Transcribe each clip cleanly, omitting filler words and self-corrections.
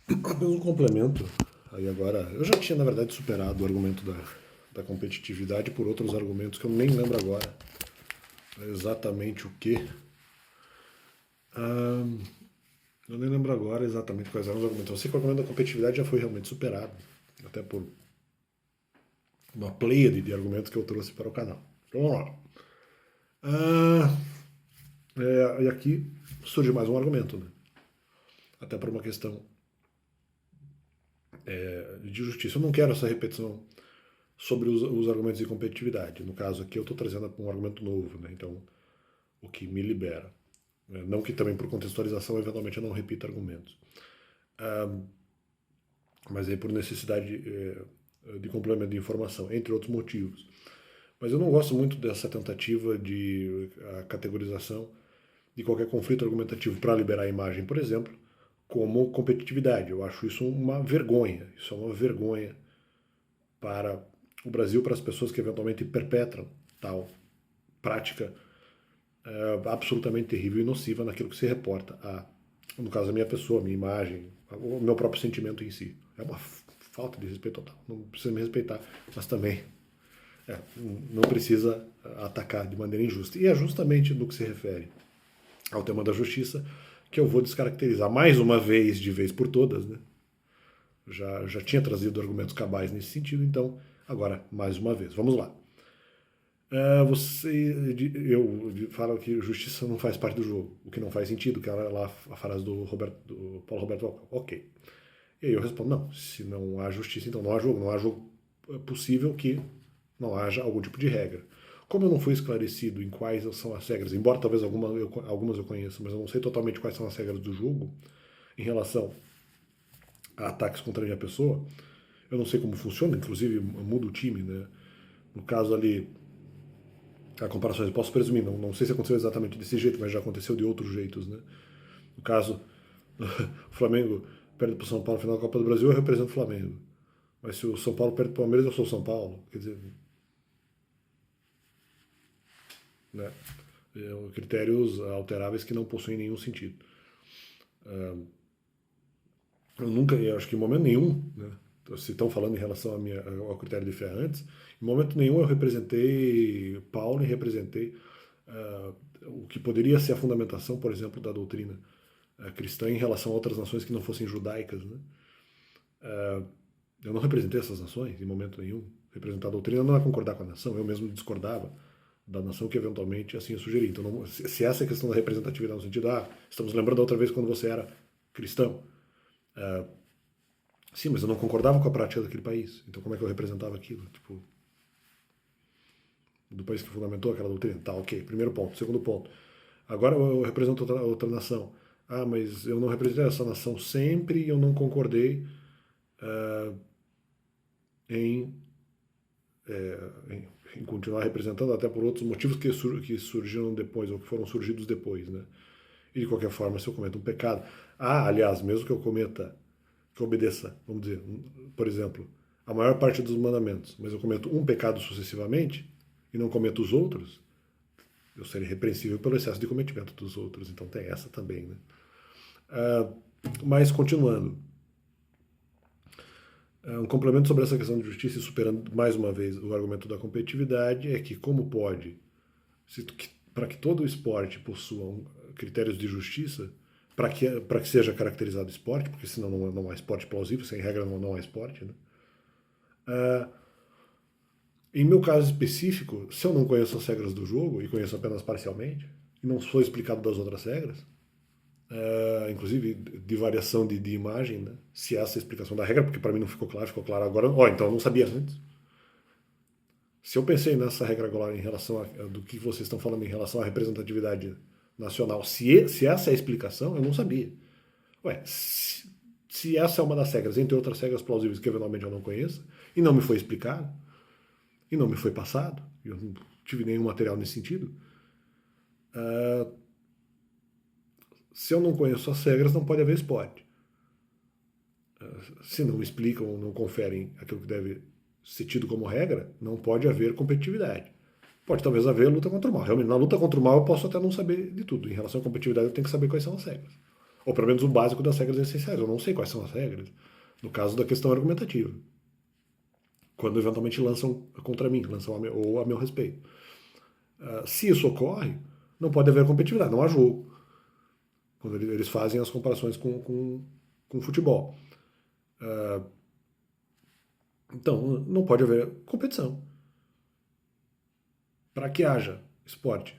Apenas um complemento. Aí agora, eu já tinha na verdade superado o argumento da competitividade por outros argumentos que eu nem lembro agora exatamente o que. Ah, eu nem lembro agora exatamente quais eram os argumentos. Eu sei que o argumento da competitividade já foi realmente superado, até por uma pleiade de argumentos que eu trouxe para o canal. Então vamos lá. Ah, e aqui surge mais um argumento, né? Até por uma questão de justiça. Eu não quero essa repetição sobre os argumentos de competitividade. No caso aqui, eu estou trazendo um argumento novo, né? Então, o que me libera. Não que também por contextualização, eventualmente, eu não repita argumentos. Mas aí por necessidade de complemento de informação, entre outros motivos. Mas eu não gosto muito dessa tentativa de categorização de qualquer conflito argumentativo para liberar a imagem, por exemplo, como competitividade. Eu acho isso uma vergonha. Isso é uma vergonha para o Brasil, para as pessoas que eventualmente perpetram tal prática absolutamente terrível e nociva naquilo que se reporta a, no caso, a minha pessoa, a minha imagem, o meu próprio sentimento em si. É uma falta de respeito total. Não precisa me respeitar, mas também não precisa atacar de maneira injusta. E é justamente no que se refere ao tema da justiça que eu vou descaracterizar mais uma vez, de vez por todas, né? Já tinha trazido argumentos cabais nesse sentido, então agora mais uma vez. Vamos lá. Eu falo que justiça não faz parte do jogo, o que não faz sentido, que era lá a frase do Paulo Roberto Falcão. Ok. E aí eu respondo, não, se não há justiça, então não há jogo possível que não haja algum tipo de regra. Como eu não fui esclarecido em quais são as regras, embora talvez algumas eu conheça, mas eu não sei totalmente quais são as regras do jogo em relação a ataques contra a minha pessoa, eu não sei como funciona, inclusive muda o time, né? No caso ali, a comparação eu posso presumir, não sei se aconteceu exatamente desse jeito, mas já aconteceu de outros jeitos, né? No caso, o Flamengo perde para o São Paulo no final da Copa do Brasil, eu represento o Flamengo. Mas se o São Paulo perde para o Palmeiras, eu sou o São Paulo. Quer dizer, né? Critérios alteráveis que não possuem nenhum sentido. Eu nunca, eu acho que em momento nenhum, né? Se estão falando em relação ao critério de Ferrantes, em momento nenhum eu representei Paulo e representei uh, o que poderia ser a fundamentação, por exemplo, da doutrina cristã em relação a outras nações que não fossem judaicas, né? Eu não representei essas nações em momento nenhum. Representar a doutrina não é concordar com a nação, eu mesmo discordava da nação que eventualmente assim eu sugeri. Então, se essa é a questão da representatividade no sentido, estamos lembrando outra vez quando você era cristão. Sim, mas eu não concordava com a prática daquele país. Então, como é que eu representava aquilo? Tipo, do país que fundamentou aquela doutrina? Tá, ok. Primeiro ponto. Segundo ponto. Agora eu represento outra nação. Mas eu não representei essa nação sempre e eu não concordei em, em continuar representando, até por outros motivos que surgiram depois, ou que foram surgidos depois, né? E de qualquer forma, se eu cometo um pecado. Aliás, mesmo que eu cometa, que eu obedeça, vamos dizer, por exemplo, a maior parte dos mandamentos, mas eu cometo um pecado sucessivamente e não cometo os outros, eu serei repreensível pelo excesso de cometimento dos outros. Então tem essa também, né? Mas continuando, um complemento sobre essa questão de justiça e superando mais uma vez o argumento da competitividade é que como pode, para que todo o esporte possua critérios de justiça, para que seja caracterizado esporte, porque senão não há esporte plausível, sem regra não há esporte, né? Em meu caso específico, se eu não conheço as regras do jogo e conheço apenas parcialmente, e não sou explicado das outras regras, inclusive de variação de imagem, né? Se essa é a explicação da regra, porque para mim não ficou claro agora. Então eu não sabia antes. Se eu pensei nessa regra agora em relação do que vocês estão falando em relação à representatividade nacional, se essa é a explicação, eu não sabia. Se essa é uma das regras, entre outras regras plausíveis que eventualmente eu não conheço, e não me foi explicado, e não me foi passado, eu não tive nenhum material nesse sentido, se eu não conheço as regras, não pode haver esporte. Se não explicam ou não conferem aquilo que deve ser tido como regra, não pode haver competitividade. Pode talvez haver luta contra o mal. Realmente, na luta contra o mal eu posso até não saber de tudo. Em relação à competitividade, eu tenho que saber quais são as regras. Ou pelo menos o básico das regras essenciais. Eu não sei quais são as regras. No caso da questão argumentativa. Quando eventualmente lançam contra mim, lançam ou a meu respeito. Se isso ocorre, não pode haver competitividade, não há jogo. Quando eles fazem as comparações com futebol. Então, não pode haver competição. Para que haja esporte,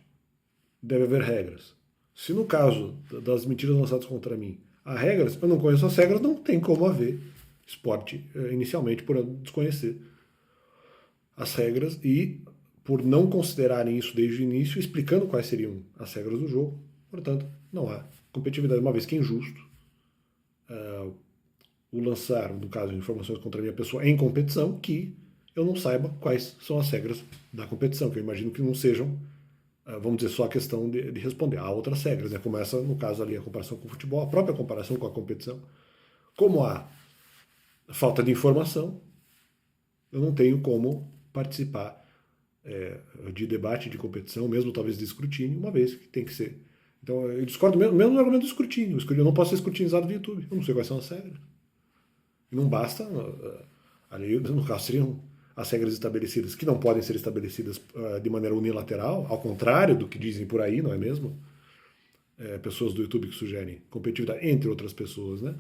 deve haver regras. Se no caso das mentiras lançadas contra mim há regras, eu não conheço as regras, não tem como haver esporte inicialmente por eu desconhecer as regras e por não considerarem isso desde o início, explicando quais seriam as regras do jogo. Portanto, não há competitividade, uma vez que é injusto o lançar, no caso, informações contra a minha pessoa em competição, que eu não saiba quais são as regras da competição, que eu imagino que não sejam, vamos dizer, só a questão de responder. Há outras regras, né? Começa, no caso ali, a comparação com o futebol, a própria comparação com a competição. Como há falta de informação, eu não tenho como participar de debate, de competição, mesmo talvez de escrutínio, uma vez que tem que ser. Então, eu discordo mesmo do argumento do escrutínio. Eu não posso ser escrutinizado no YouTube. Eu não sei quais são as regras. E não basta, ali no caso seriam as regras estabelecidas, que não podem ser estabelecidas de maneira unilateral, ao contrário do que dizem por aí, não é mesmo? Pessoas do YouTube que sugerem competitividade, entre outras pessoas, né?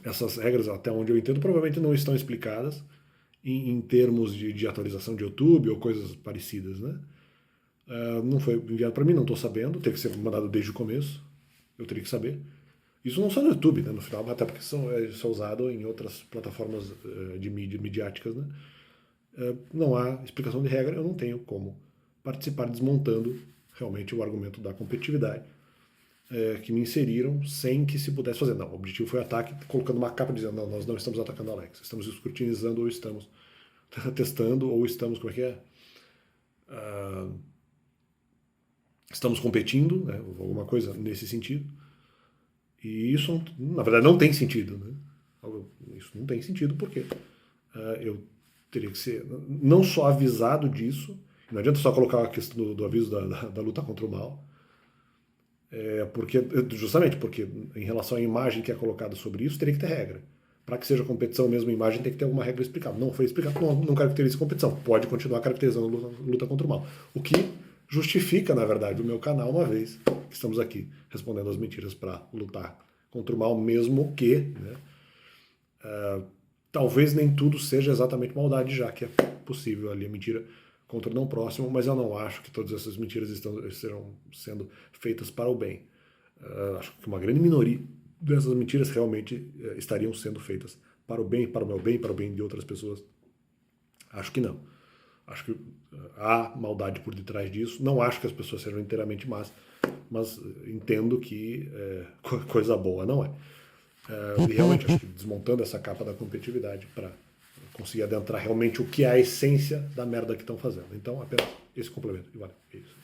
Essas regras, até onde eu entendo, provavelmente não estão explicadas em termos de atualização de YouTube ou coisas parecidas, né? Não foi enviado para mim, não estou sabendo, teve que ser mandado desde o começo, eu teria que saber. Isso não só no YouTube, né, no final, até porque isso é usado em outras plataformas de mídia, midiáticas, né? Não há explicação de regra, eu não tenho como participar desmontando realmente o argumento da competitividade que me inseriram sem que se pudesse fazer. Não, o objetivo foi ataque, colocando uma capa dizendo, não, nós não estamos atacando a Alexa, estamos escrutinizando ou estamos testando ou estamos, como é que é? Estamos competindo, né, alguma coisa nesse sentido. E isso, na verdade, não tem sentido. Né? Isso não tem sentido porque eu teria que ser não só avisado disso, não adianta só colocar a questão do aviso da luta contra o mal, justamente porque em relação à imagem que é colocada sobre isso, teria que ter regra. Para que seja competição mesmo, a imagem tem que ter alguma regra explicada. Não foi explicado, não caracteriza competição. Pode continuar caracterizando luta contra o mal. O que justifica, na verdade, o meu canal, uma vez que estamos aqui respondendo as mentiras para lutar contra o mal, mesmo que, né, talvez nem tudo seja exatamente maldade, já que é possível ali a mentira contra o não próximo, mas eu não acho que todas essas mentiras estarão sendo feitas para o bem. Acho que uma grande minoria dessas mentiras realmente estariam sendo feitas para o bem, para o meu bem, para o bem de outras pessoas. Acho que não. Acho que há maldade por detrás disso. Não acho que as pessoas sejam inteiramente más, mas entendo que coisa boa não é. E realmente acho que desmontando essa capa da competitividade para conseguir adentrar realmente o que é a essência da merda que estão fazendo. Então, apenas esse complemento. E vale, é isso.